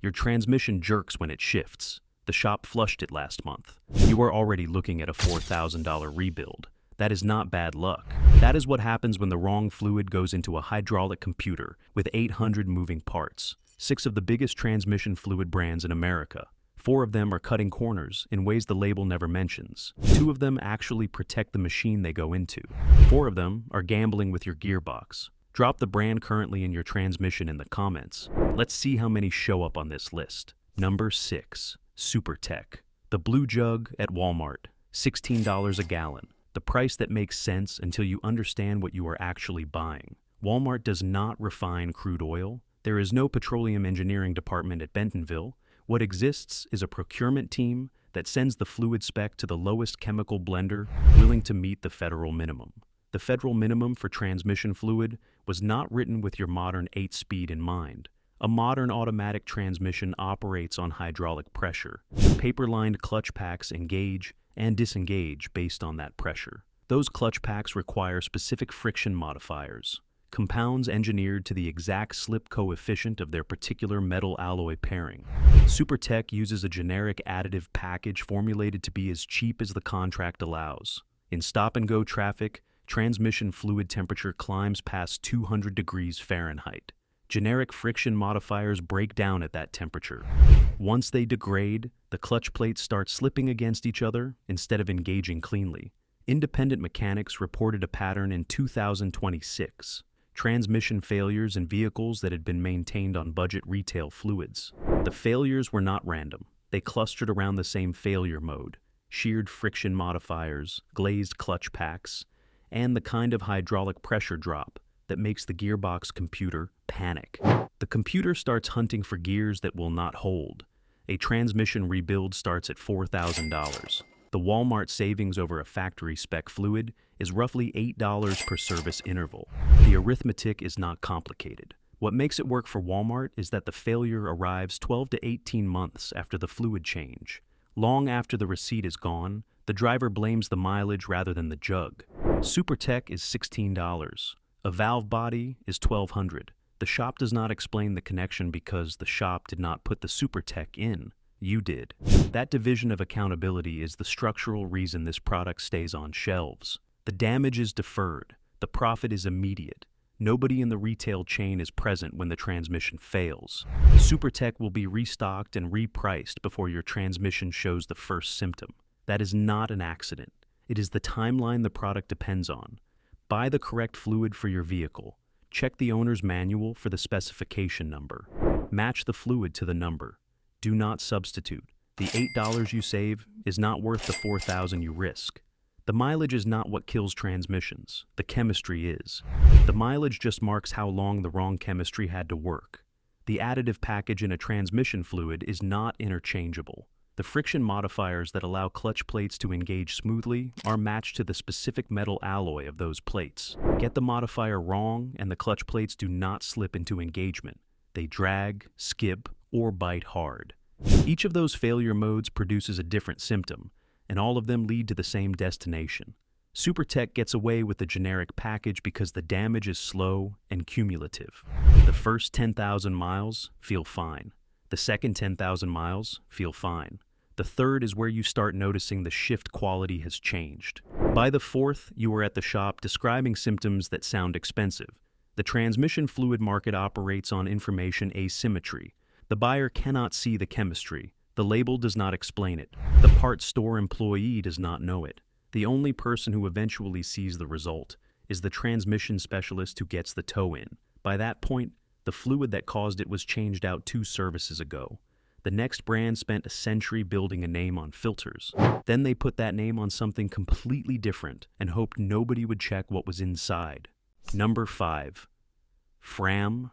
Your transmission jerks when it shifts. The shop flushed it last month. You are already looking at a $4,000 rebuild. That is not bad luck. That is what happens when the wrong fluid goes into a hydraulic computer with 800 moving parts. 6 of the biggest transmission fluid brands in America. 4 of them are cutting corners in ways the label never mentions. 2 of them actually protect the machine they go into. 4 of them are gambling with your gearbox. Drop the brand currently in your transmission in the comments. Let's see how many show up on this list. Number 6. SuperTech. The blue jug at Walmart. $16 a gallon. The price that makes sense until you understand what you are actually buying. Walmart does not refine crude oil. There is no petroleum engineering department at Bentonville. What exists is a procurement team that sends the fluid spec to the lowest chemical blender willing to meet the federal minimum. The federal minimum for transmission fluid was not written with your modern 8-speed in mind. A modern automatic transmission operates on hydraulic pressure. Paper-lined clutch packs engage and disengage based on that pressure. Those clutch packs require specific friction modifiers, compounds engineered to the exact slip coefficient of their particular metal alloy pairing. SuperTech uses a generic additive package formulated to be as cheap as the contract allows. In stop-and-go traffic, transmission fluid temperature climbs past 200 degrees Fahrenheit. Generic friction modifiers break down at that temperature. Once they degrade, the clutch plates start slipping against each other instead of engaging cleanly. Independent mechanics reported a pattern in 2026. Transmission failures in vehicles that had been maintained on budget retail fluids. The failures were not random. They clustered around the same failure mode: sheared friction modifiers, glazed clutch packs, and the kind of hydraulic pressure drop that makes the gearbox computer panic. The computer starts hunting for gears that will not hold. A transmission rebuild starts at $4,000. The Walmart savings over a factory spec fluid is roughly $8 per service interval. The arithmetic is not complicated. What makes it work for Walmart is that the failure arrives 12 to 18 months after the fluid change. Long after the receipt is gone, the driver blames the mileage rather than the jug. SuperTech is $16. A valve body is $1,200. The shop does not explain the connection because the shop did not put the SuperTech in. You did. That division of accountability is the structural reason this product stays on shelves. The damage is deferred. The profit is immediate. Nobody in the retail chain is present when the transmission fails. SuperTech will be restocked and repriced before your transmission shows the first symptom. That is not an accident. It is the timeline the product depends on. Buy the correct fluid for your vehicle. Check the owner's manual for the specification number. Match the fluid to the number. Do not substitute. The $8 you save is not worth the $4,000 you risk. The mileage is not what kills transmissions. The chemistry is. The mileage just marks how long the wrong chemistry had to work. The additive package in a transmission fluid is not interchangeable. The friction modifiers that allow clutch plates to engage smoothly are matched to the specific metal alloy of those plates. Get the modifier wrong and the clutch plates do not slip into engagement. They drag, skip, or bite hard. Each of those failure modes produces a different symptom, and all of them lead to the same destination. SuperTech gets away with the generic package because the damage is slow and cumulative. The first 10,000 miles feel fine. The second 10,000 miles feel fine. The third is where you start noticing the shift quality has changed. By the fourth, you are at the shop describing symptoms that sound expensive. The transmission fluid market operates on information asymmetry. The buyer cannot see the chemistry. The label does not explain it. The parts store employee does not know it. The only person who eventually sees the result is the transmission specialist who gets the tow in. By that point, the fluid that caused it was changed out 2 services ago. The next brand spent a century building a name on filters. Then they put that name on something completely different and hoped nobody would check what was inside. Number 5. Fram.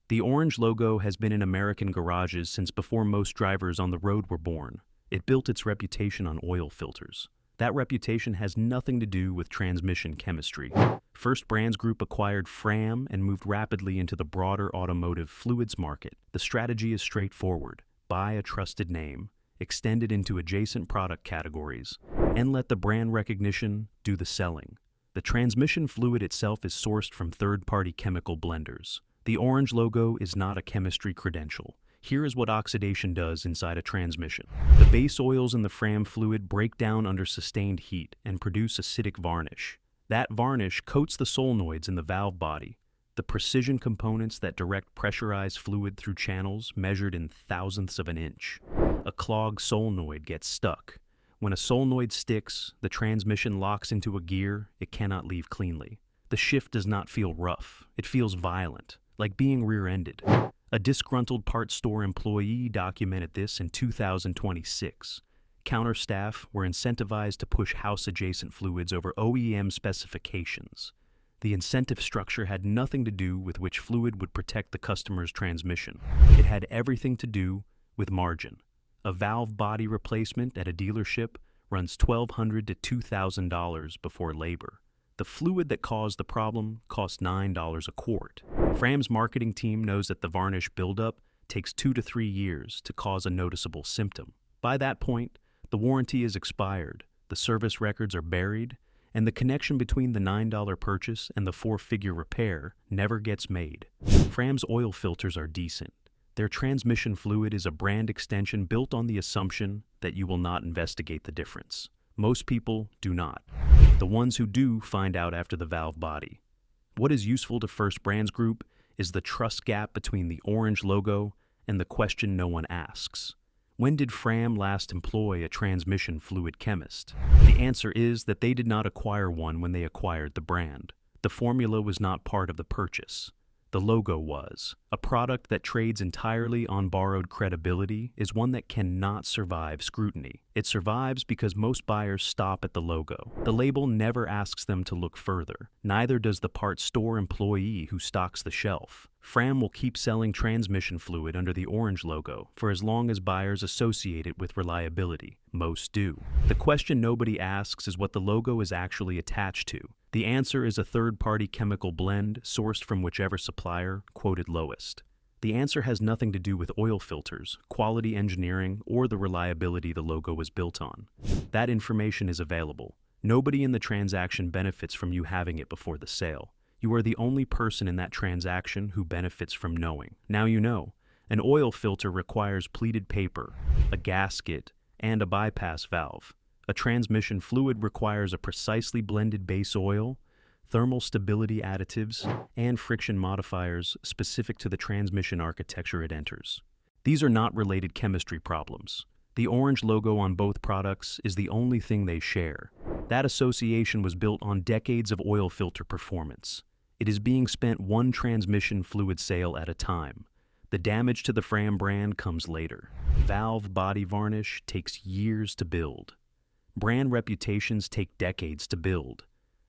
The orange logo has been in American garages since before most drivers on the road were born. It built its reputation on oil filters. That reputation has nothing to do with transmission chemistry. First Brands Group acquired Fram and moved rapidly into the broader automotive fluids market. The strategy is straightforward. Buy a trusted name, extend it into adjacent product categories, and let the brand recognition do the selling. The transmission fluid itself is sourced from third-party chemical blenders. The orange logo is not a chemistry credential. Here is what oxidation does inside a transmission. The base oils in the Fram fluid break down under sustained heat and produce acidic varnish. That varnish coats the solenoids in the valve body, the precision components that direct pressurized fluid through channels measured in thousandths of an inch. A clogged solenoid gets stuck. When a solenoid sticks, the transmission locks into a gear it cannot leave cleanly. The shift does not feel rough, it feels violent, like being rear-ended. A disgruntled parts store employee documented this in 2026. Counter staff were incentivized to push house-adjacent fluids over OEM specifications. The incentive structure had nothing to do with which fluid would protect the customer's transmission. It had everything to do with margin. A valve body replacement at a dealership runs $1,200 to $2,000 before labor. The fluid that caused the problem cost $9 a quart. Fram's marketing team knows that the varnish buildup takes 2 to 3 years to cause a noticeable symptom. By that point, the warranty is expired, the service records are buried, and the connection between the $9 purchase and the 4-figure repair never gets made. Fram's oil filters are decent. Their transmission fluid is a brand extension built on the assumption that you will not investigate the difference. Most people do not. The ones who do find out after the valve body. What is useful to First Brands Group is the trust gap between the orange logo and the question no one asks. When did Fram last employ a transmission fluid chemist? The answer is that they did not acquire one when they acquired the brand. The formula was not part of the purchase. The logo was. A product that trades entirely on borrowed credibility is one that cannot survive scrutiny. It survives because most buyers stop at the logo. The label never asks them to look further. Neither does the parts store employee who stocks the shelf. Fram will keep selling transmission fluid under the orange logo for as long as buyers associate it with reliability. Most do. The question nobody asks is what the logo is actually attached to. The answer is a third-party chemical blend sourced from whichever supplier quoted lowest. The answer has nothing to do with oil filters, quality engineering, or the reliability the logo was built on. That information is available. Nobody in the transaction benefits from you having it before the sale. You are the only person in that transaction who benefits from knowing. Now you know. An oil filter requires pleated paper, a gasket, and a bypass valve. A transmission fluid requires a precisely blended base oil, thermal stability additives, and friction modifiers specific to the transmission architecture it enters. These are not related chemistry problems. The orange logo on both products is the only thing they share. That association was built on decades of oil filter performance. It is being spent one transmission fluid sale at a time. The damage to the Fram brand comes later. Valve body varnish takes years to build. Brand reputations take decades to build.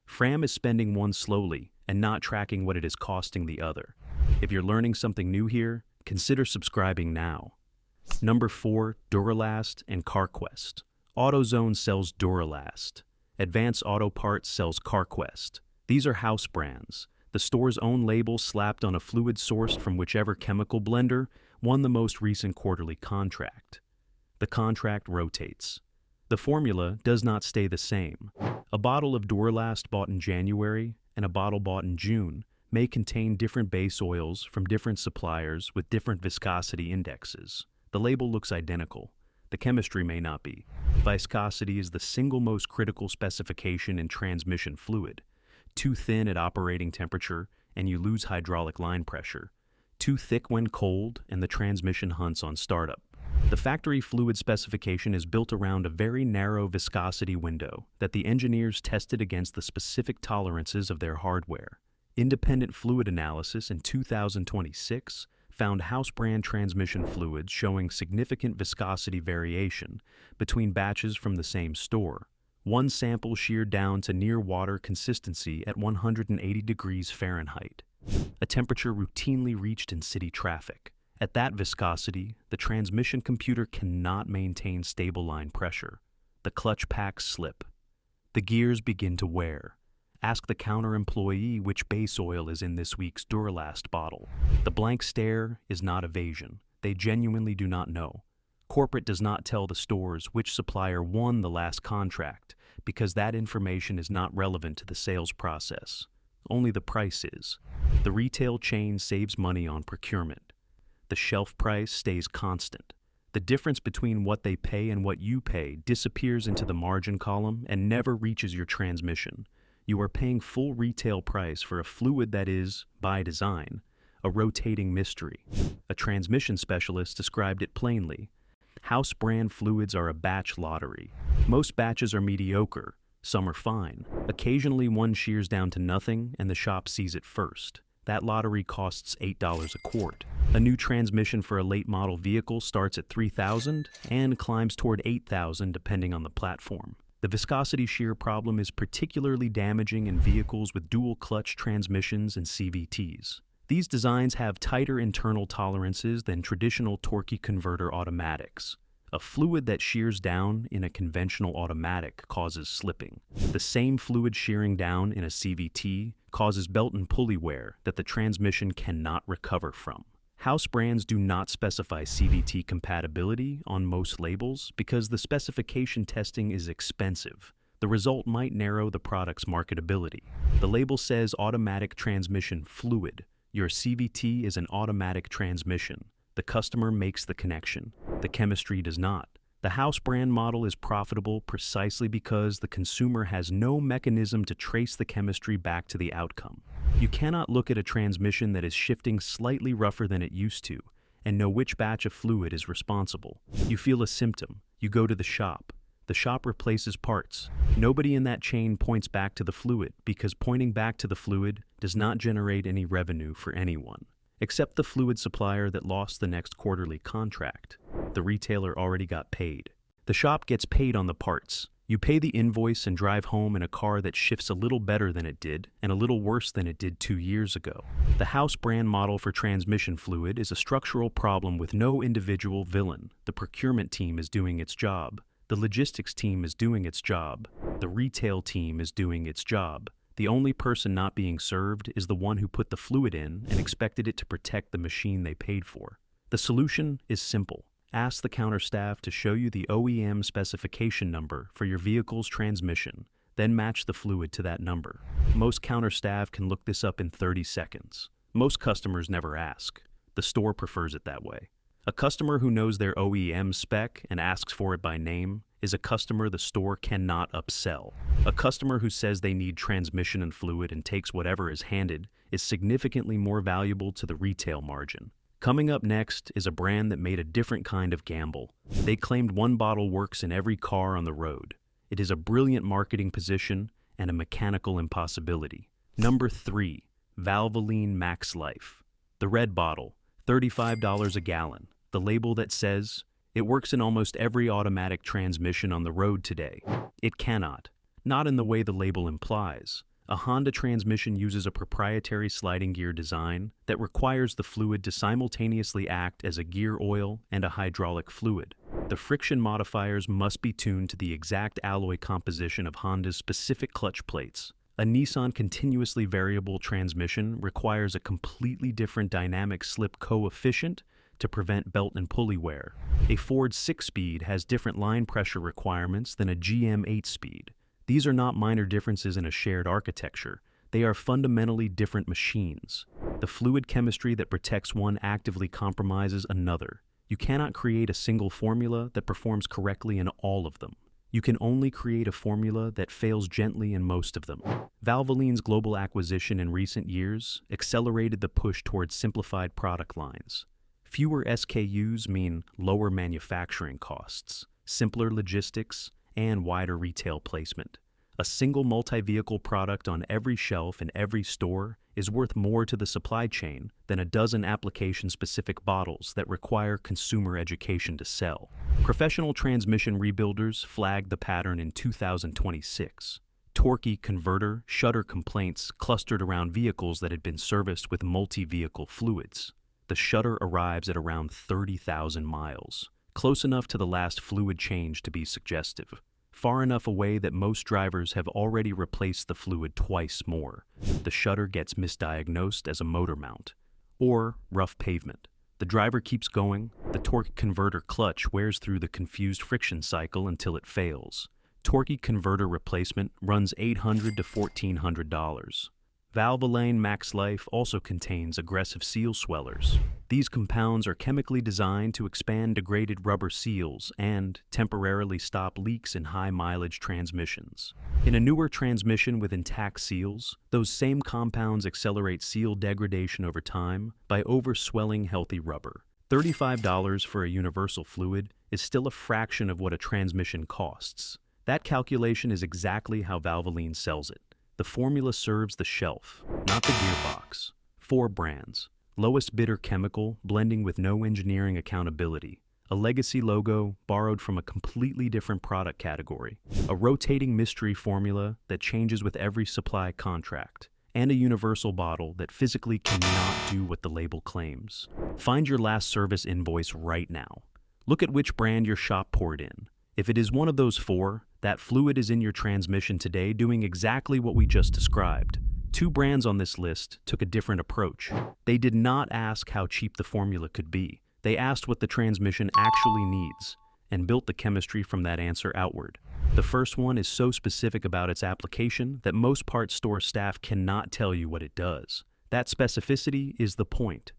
Fram is spending one slowly and not tracking what it is costing the other. If you're learning something new here, consider subscribing now. Number 4, Duralast and CarQuest. AutoZone sells Duralast. Advanced Auto Parts sells CarQuest. These are house brands. The store's own label slapped on a fluid sourced from whichever chemical blender won the most recent quarterly contract. The contract rotates. The formula does not stay the same. A bottle of Duralast bought in January and a bottle bought in June may contain different base oils from different suppliers with different viscosity indexes. The label looks identical. The chemistry may not be. Viscosity is the single most critical specification in transmission fluid. Too thin at operating temperature and you lose hydraulic line pressure. Too thick when cold and the transmission hunts on startup. The factory fluid specification is built around a very narrow viscosity window that the engineers tested against the specific tolerances of their hardware. Independent fluid analysis in 2026 found house brand transmission fluids showing significant viscosity variation between batches from the same store. One sample sheared down to near water consistency at 180 degrees Fahrenheit, a temperature routinely reached in city traffic. At that viscosity, the transmission computer cannot maintain stable line pressure. The clutch packs slip. The gears begin to wear. Ask the counter employee which base oil is in this week's Duralast bottle. The blank stare is not evasion. They genuinely do not know. Corporate does not tell the stores which supplier won the last contract because that information is not relevant to the sales process. Only the price is. The retail chain saves money on procurement. The shelf price stays constant. The difference between what they pay and what you pay disappears into the margin column and never reaches your transmission. You are paying full retail price for a fluid that is, by design, a rotating mystery. A transmission specialist described it plainly. House brand fluids are a batch lottery. Most batches are mediocre, some are fine. Occasionally one shears down to nothing and the shop sees it first. That lottery costs $8 a quart. A new transmission for a late model vehicle starts at $3,000 and climbs toward $8,000 depending on the platform. The viscosity shear problem is particularly damaging in vehicles with dual clutch transmissions and CVTs. These designs have tighter internal tolerances than traditional torque converter automatics. A fluid that shears down in a conventional automatic causes slipping. The same fluid shearing down in a CVT causes belt and pulley wear that the transmission cannot recover from. House brands do not specify CVT compatibility on most labels because the specification testing is expensive. The result might narrow the product's marketability. The label says automatic transmission fluid. Your CVT is an automatic transmission. The customer makes the connection. The chemistry does not. The house brand model is profitable precisely because the consumer has no mechanism to trace the chemistry back to the outcome. You cannot look at a transmission that is shifting slightly rougher than it used to and know which batch of fluid is responsible. You feel a symptom. You go to the shop. The shop replaces parts. Nobody in that chain points back to the fluid because pointing back to the fluid does not generate any revenue for anyone, except the fluid supplier that lost the next quarterly contract. The retailer already got paid. The shop gets paid on the parts. You pay the invoice and drive home in a car that shifts a little better than it did and a little worse than it did 2 years ago. The house brand model for transmission fluid is a structural problem with no individual villain. The procurement team is doing its job. The logistics team is doing its job. The retail team is doing its job. The only person not being served is the one who put the fluid in and expected it to protect the machine they paid for. The solution is simple. Ask the counter staff to show you the OEM specification number for your vehicle's transmission, then match the fluid to that number. Most counter staff can look this up in 30 seconds. Most customers never ask. The store prefers it that way. A customer who knows their OEM spec and asks for it by name is a customer the store cannot upsell. A customer who says they need transmission and fluid and takes whatever is handed is significantly more valuable to the retail margin. Coming up next is a brand that made a different kind of gamble. They claimed one bottle works in every car on the road. It is a brilliant marketing position and a mechanical impossibility. Number 3, Valvoline Max Life. The red bottle, $35 a gallon. The label that says, it works in almost every automatic transmission on the road today. It cannot. Not in the way the label implies. A Honda transmission uses a proprietary sliding gear design that requires the fluid to simultaneously act as a gear oil and a hydraulic fluid. The friction modifiers must be tuned to the exact alloy composition of Honda's specific clutch plates. A Nissan continuously variable transmission requires a completely different dynamic slip coefficient to prevent belt and pulley wear. A Ford 6-speed has different line pressure requirements than a GM 8-speed. These are not minor differences in a shared architecture. They are fundamentally different machines. The fluid chemistry that protects one actively compromises another. You cannot create a single formula that performs correctly in all of them. You can only create a formula that fails gently in most of them. Valvoline's global acquisition in recent years accelerated the push towards simplified product lines. Fewer SKUs mean lower manufacturing costs, simpler logistics, and wider retail placement. A single multi-vehicle product on every shelf in every store is worth more to the supply chain than a dozen application-specific bottles that require consumer education to sell. Professional transmission rebuilders flagged the pattern in 2026. Torque converter shutter complaints clustered around vehicles that had been serviced with multi-vehicle fluids. The shutter arrives at around 30,000 miles, close enough to the last fluid change to be suggestive, far enough away that most drivers have already replaced the fluid twice more. The shutter gets misdiagnosed as a motor mount, or rough pavement. The driver keeps going, the torque converter clutch wears through the confused friction cycle until it fails. Torque converter replacement runs $800 to $1,400. Valvoline Max Life also contains aggressive seal swellers. These compounds are chemically designed to expand degraded rubber seals and temporarily stop leaks in high-mileage transmissions. In a newer transmission with intact seals, those same compounds accelerate seal degradation over time by overswelling healthy rubber. $35 for a universal fluid is still a fraction of what a transmission costs. That calculation is exactly how Valvoline sells it. The formula serves the shelf, not the gearbox. 4 brands. Lowest bidder chemical, blending with no engineering accountability. A legacy logo borrowed from a completely different product category. A rotating mystery formula that changes with every supply contract. And a universal bottle that physically cannot do what the label claims. Find your last service invoice right now. Look at which brand your shop poured in. If it is one of those 4, that fluid is in your transmission today doing exactly what we just described. 2 brands on this list took a different approach. They did not ask how cheap the formula could be. They asked what the transmission actually needs, and built the chemistry from that answer outward. The first one is so specific about its application that most parts store staff cannot tell you what it does. That specificity is the point.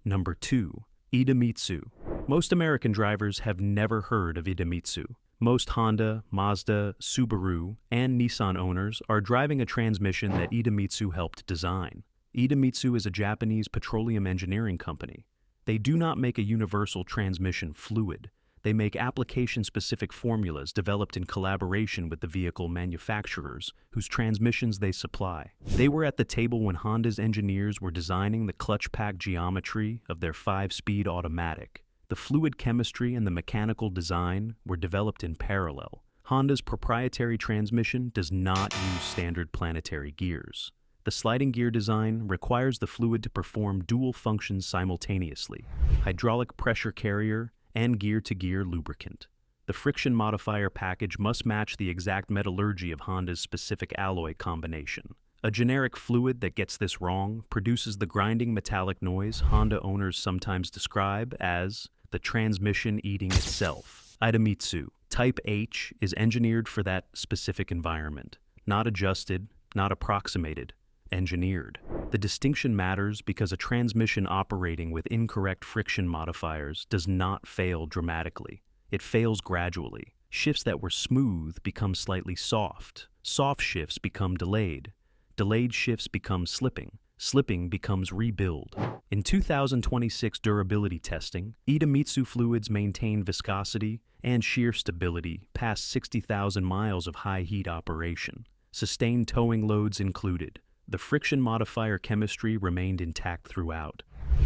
Number 2, Idemitsu. Most American drivers have never heard of Idemitsu. Most Honda, Mazda, Subaru, and Nissan owners are driving a transmission that Idemitsu helped design. Idemitsu is a Japanese petroleum engineering company. They do not make a universal transmission fluid. They make application-specific formulas developed in collaboration with the vehicle manufacturers, whose transmissions they supply. They were at the table when Honda's engineers were designing the clutch pack geometry of their 5-speed automatic. The fluid chemistry and the mechanical design were developed in parallel. Honda's proprietary transmission does not use standard planetary gears. The sliding gear design requires the fluid to perform dual functions simultaneously: hydraulic pressure carrier and gear-to-gear lubricant. The friction modifier package must match the exact metallurgy of Honda's specific alloy combination. A generic fluid that gets this wrong produces the grinding metallic noise Honda owners sometimes describe as the transmission eating itself. Idemitsu Type H is engineered for that specific environment. Not adjusted, not approximated, engineered. The distinction matters because a transmission operating with incorrect friction modifiers does not fail dramatically. It fails gradually. Shifts that were smooth become slightly soft. Soft shifts become delayed. Delayed shifts become slipping. Slipping becomes rebuild. In 2026 durability testing, Idemitsu fluids maintain viscosity and shear stability past 60,000 miles of high heat operation. Sustained towing loads included. The friction modifier chemistry remained intact throughout.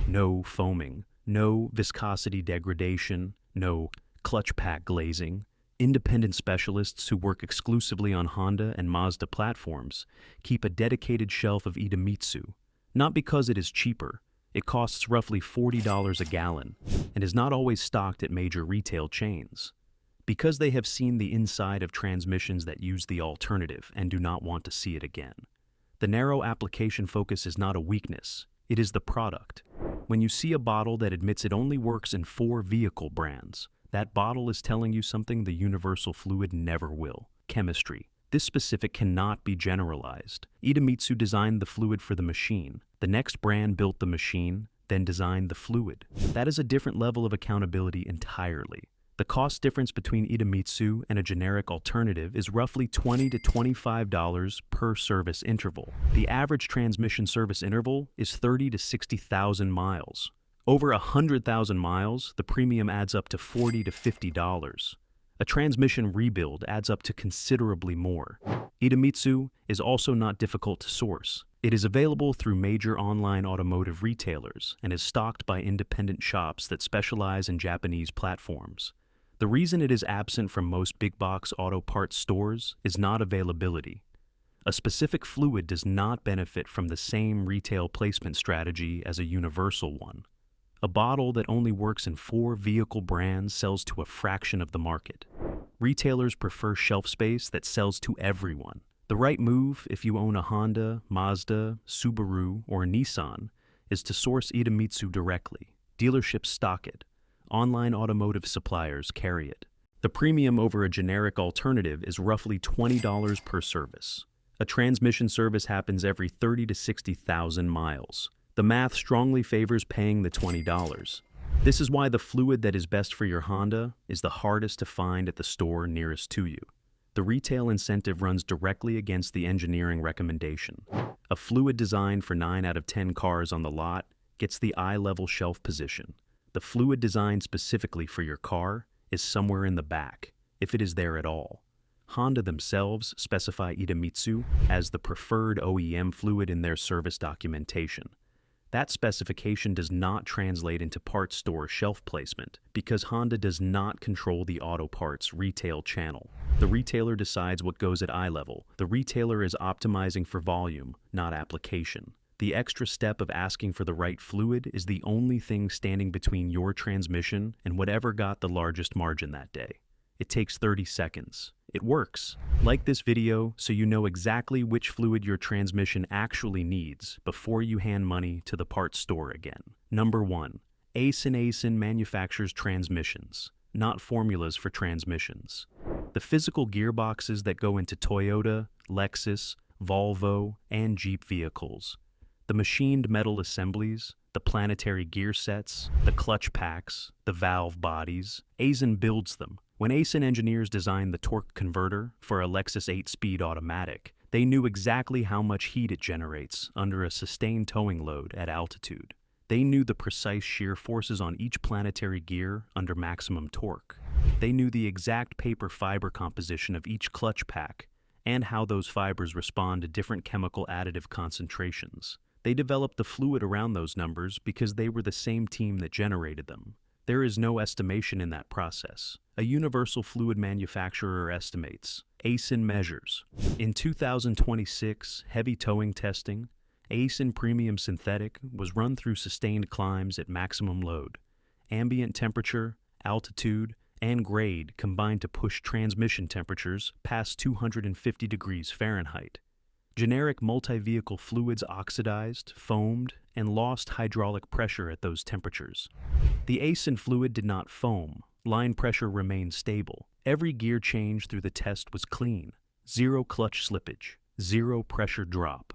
No foaming, no viscosity degradation, no clutch pack glazing. Independent specialists who work exclusively on Honda and Mazda platforms keep a dedicated shelf of Idemitsu, not because it is cheaper. It costs roughly $40 a gallon and is not always stocked at major retail chains. Because they have seen the inside of transmissions that use the alternative and do not want to see it again. The narrow application focus is not a weakness, it is the product. When you see a bottle that admits it only works in 4 vehicle brands, that bottle is telling you something the universal fluid never will: chemistry. This specific cannot be generalized. Idemitsu designed the fluid for the machine. The next brand built the machine, then designed the fluid. That is a different level of accountability entirely. The cost difference between Idemitsu and a generic alternative is roughly $20 to $25 per service interval. The average transmission service interval is 30 to 60,000 miles. Over 100,000 miles, the premium adds up to $40 to $50. A transmission rebuild adds up to considerably more. Idemitsu is also not difficult to source. It is available through major online automotive retailers and is stocked by independent shops that specialize in Japanese platforms. The reason it is absent from most big box auto parts stores is not availability. A specific fluid does not benefit from the same retail placement strategy as a universal one. A bottle that only works in 4 vehicle brands sells to a fraction of the market. Retailers prefer shelf space that sells to everyone. The right move, if you own a Honda, Mazda, Subaru, or Nissan, is to source Idemitsu directly. Dealerships stock it. Online automotive suppliers carry it. The premium over a generic alternative is roughly $20 per service. A transmission service happens every 30 to 60,000 miles. The math strongly favors paying the $20. This is why the fluid that is best for your Honda is the hardest to find at the store nearest to you. The retail incentive runs directly against the engineering recommendation. A fluid designed for 9 out of 10 cars on the lot gets the eye-level shelf position. The fluid designed specifically for your car is somewhere in the back, if it is there at all. Honda themselves specify Idemitsu as the preferred OEM fluid in their service documentation. That specification does not translate into parts store shelf placement because Honda does not control the auto parts retail channel. The retailer decides what goes at eye level. The retailer is optimizing for volume, not application. The extra step of asking for the right fluid is the only thing standing between your transmission and whatever got the largest margin that day. It takes 30 seconds. It works. Like this video so you know exactly which fluid your transmission actually needs before you hand money to the parts store again. Number 1. Aisin manufactures transmissions, not formulas for transmissions. The physical gearboxes that go into Toyota, Lexus, Volvo, and Jeep vehicles. The machined metal assemblies, the planetary gear sets, the clutch packs, the valve bodies. Aisin builds them. When Aisin engineers designed the torque converter for a Lexus 8-speed automatic, they knew exactly how much heat it generates under a sustained towing load at altitude. They knew the precise shear forces on each planetary gear under maximum torque. They knew the exact paper fiber composition of each clutch pack and how those fibers respond to different chemical additive concentrations. They developed the fluid around those numbers because they were the same team that generated them. There is no estimation in that process. A universal fluid manufacturer estimates. Aisin measures. In 2026 heavy towing testing, Aisin Premium Synthetic was run through sustained climbs at maximum load. Ambient temperature, altitude, and grade combined to push transmission temperatures past 250 degrees Fahrenheit. Generic multi-vehicle fluids oxidized, foamed, and lost hydraulic pressure at those temperatures. The Aisin fluid did not foam. Line pressure remained stable. Every gear change through the test was clean. Zero clutch slippage. Zero pressure drop.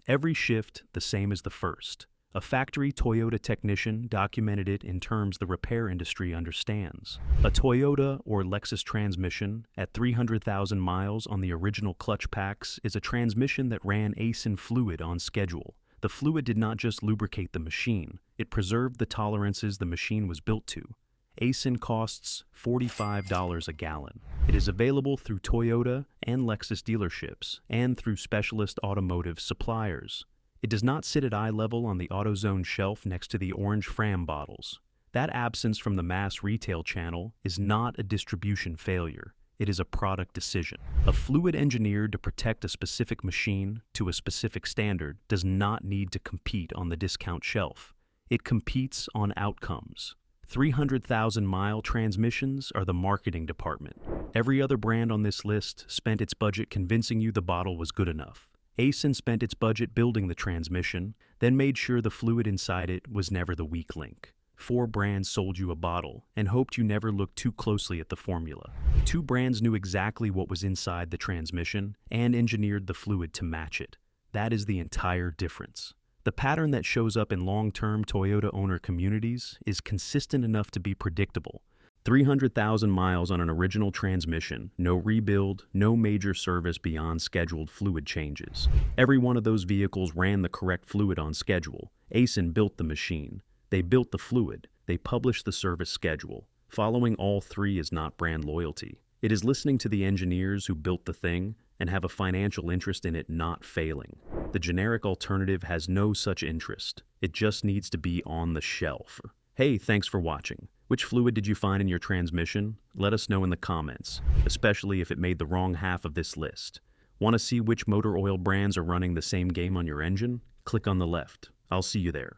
Every shift the same as the first. A factory Toyota technician documented it in terms the repair industry understands. A Toyota or Lexus transmission at 300,000 miles on the original clutch packs is a transmission that ran Aisin fluid on schedule. The fluid did not just lubricate the machine, it preserved the tolerances the machine was built to. Aisin costs $45 a gallon. It is available through Toyota and Lexus dealerships and through specialist automotive suppliers. It does not sit at eye level on the AutoZone shelf next to the orange Fram bottles. That absence from the mass retail channel is not a distribution failure. It is a product decision. A fluid engineered to protect a specific machine to a specific standard does not need to compete on the discount shelf. It competes on outcomes. 300,000-mile transmissions are the marketing department. Every other brand on this list spent its budget convincing you the bottle was good enough. Aisin spent its budget building the transmission, then made sure the fluid inside it was never the weak link. 4 brands sold you a bottle and hoped you never looked too closely at the formula. 2 brands knew exactly what was inside the transmission and engineered the fluid to match it. That is the entire difference. The pattern that shows up in long-term Toyota owner communities is consistent enough to be predictable. 300,000 miles on an original transmission, no rebuild, no major service beyond scheduled fluid changes. Every one of those vehicles ran the correct fluid on schedule. Aisin built the machine. They built the fluid. They published the service schedule. Following all 3 is not brand loyalty. It is listening to the engineers who built the thing and have a financial interest in it not failing. The generic alternative has no such interest. It just needs to be on the shelf. Hey, thanks for watching. Which fluid did you find in your transmission? Let us know in the comments, especially if it made the wrong half of this list. Want to see which motor oil brands are running the same game on your engine? Click on the left. I'll see you there.